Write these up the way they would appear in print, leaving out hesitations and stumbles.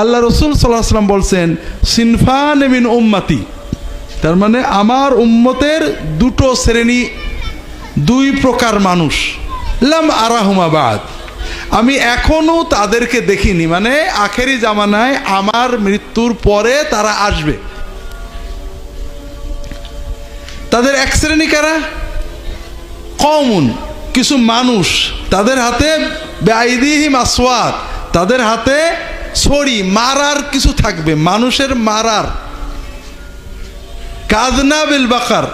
আল্লাহ রসুল সাল্লাল্লাহু আলাইহি ওয়াসাল্লাম বলছেন সিনফান মিন উম্মতি, তার মানে আমার উম্মতের দুটো শ্রেণী, দুই প্রকার মানুষ, লাম আরাহুমা বাদ, আমি এখনো তাদেরকে দেখিনি, মানে আখেরি জামানায় আমার মৃত্যুর পরে তারা আসবে। তাদের এক শ্রেণী কারা? কওমুন, কিছু মানুষ, তাদের হাতে বেআইদিহিম আসওয়াত, তাদের হাতে ছড়ি, মারার কিছু থাকবে, মানুষের মারার। কাদনা বিল বাকার,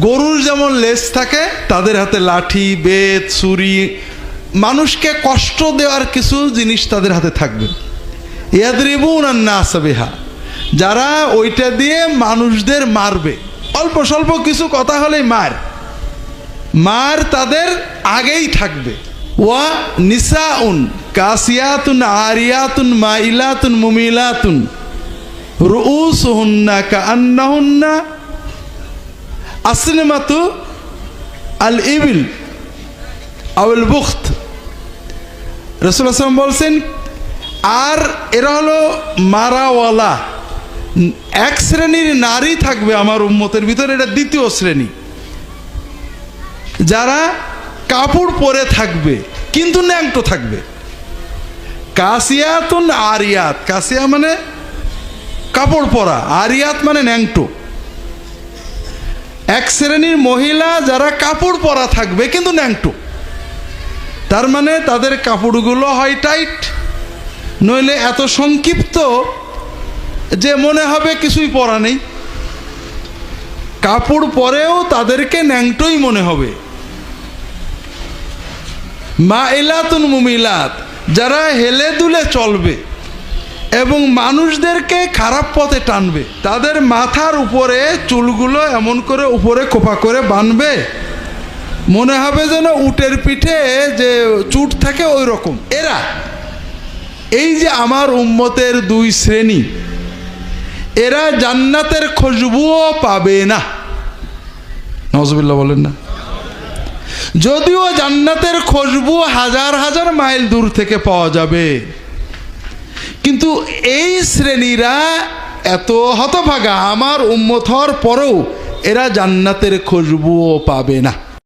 গরুর যেমন লেজ থাকে, তাদের হাতে লাঠি, বেত, ছুরি, মানুষকে কষ্ট দেওয়ার কিছু জিনিস তাদের হাতে থাকবে। ইয়াদরিবুনান নাস বিহা, যারা ওইটা দিয়ে মানুষদের মারবে। অল্প স্বল্প কিছু কথা হলেই মার তাদের আগেই থাকবে। ওয়া নিসাউন কাসিয়াতুন আরিয়াতুন মাইলাতুন মুমিলাতুন রুউসুহুন্না কাআন্নাহুন্না আসনিমাতু আল ইবিল আউল বুখত। রাসূলুল্লাহ সাল্লাল্লাহু আলাইহি ওয়াসাল্লাম বলছেন, আর এরা হলো মারাওয়ালা। এক শ্রেণীর নারী থাকবে আমার উম্মতের ভিতরে, এটা দ্বিতীয় শ্রেণী, যারা কাপড় পরে থাকবে কিন্তু ন্যাংটো থাকবে। কাসিয়াতুন আরিয়াত, কাসিয়া মানে কাপড় পরা, আরিয়াত মানে ন্যাংটো। এক শ্রেণীর মহিলা যারা কাপড় পরা থাকবে কিন্তু ন্যাংটো, তার মানে তাদের কাপড়গুলো হয় টাইট, নইলে এত সংক্ষিপ্ত যে মনে হবে কিছুই পরা নেই। কাপড় পরেও তাদেরকে ন্যাংটোই মনে হবে। মাইলাতুন মুমিলাত, যারা হেলে দুলে চলবে এবং মানুষদেরকে খারাপ পথে টানবে। তাদের মাথার উপরে চুলগুলো এমন করে উপরে কোপা করে বাঁধবে, মনে হবে যেন উটের পিঠে যে চুট থাকে ওই রকম। এরা, এই যে আমার উম্মতের দুই শ্রেণী, এরা জান্নাতের খুশবুও পাবে না। নাউজুবিল্লাহ বলেন না। যদিও জান্নাতের খুশবু হাজার হাজার মাইল দূর থেকে পাওয়া যাবে, কিন্তু এই শ্রেণীরা এত হতভাগা, আমার উম্মত হওয়ার পরেও এরা জান্নাতের খুশবুও পাবে না।